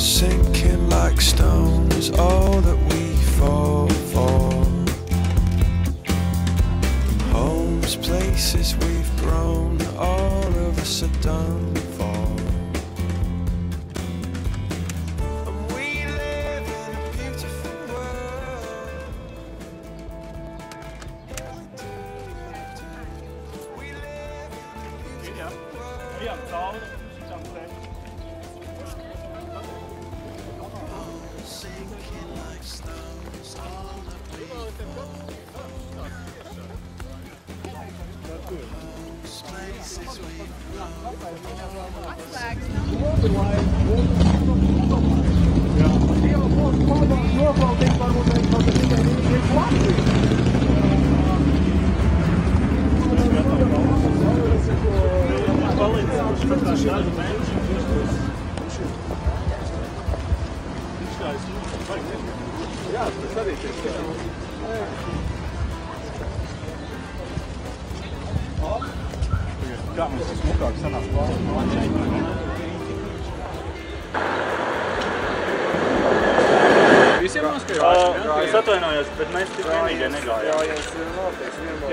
sinking like stones, all that we fall for. Homes, places we've grown, all of us are done for. And we live in a beautiful world. We live in a beautiful world. Sinking like stones, all that we places we've Kā mums tas smukāk sanāk Visiem noskaidrojām, Es atvainojos, bet mēs tik vienīgie negājām.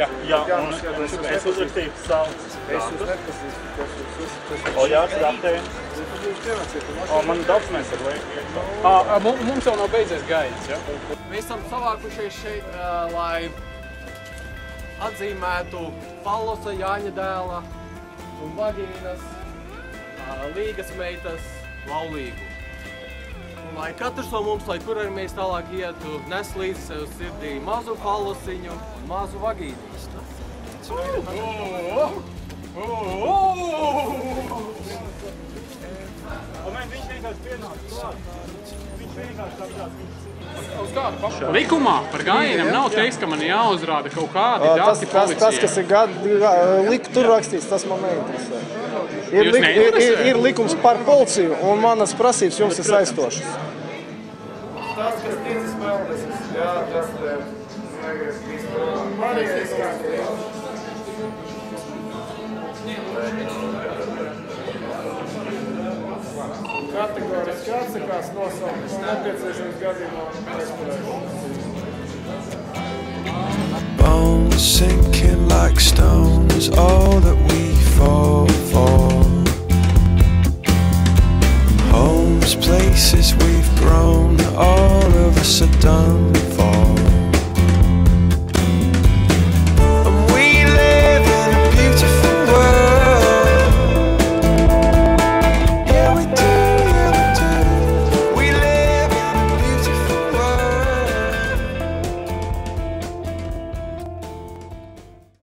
Jā, un es uzrakstīju savus grāmatus. O, Jārs Raptē. O, man dokuments ar lieku. Mums jau nav beidzies gaids, ja? Mēs esam savākušies šeit, lai atzīmētu Fallosa Jāņa dēla un Vagīnas, Līgas meitas laulību. Un lai katrs no mums, lai kur arī mēs tālāk ietu, nes līdzi sev sirdī mazu Fallosiņu un mazu Vagīnu. Viņš vienkārši pienāk klāt. Viņš vienkārši apgās. Likumā par gājienam nav teiks, ka man jāuzrāda kaut kādi dati policijai. Tas, kas ir tur rakstīts, tas man neinteresē. Ir likums par policiju, un manas prasības jums ir saistošas. Tas, kas ticis Meldesis, jā, tas kategoriski atsakās nosaukt nepieciešams gadījumā bones sinking like stones, all that we fall for. Homes, places we've grown, all of us are done for.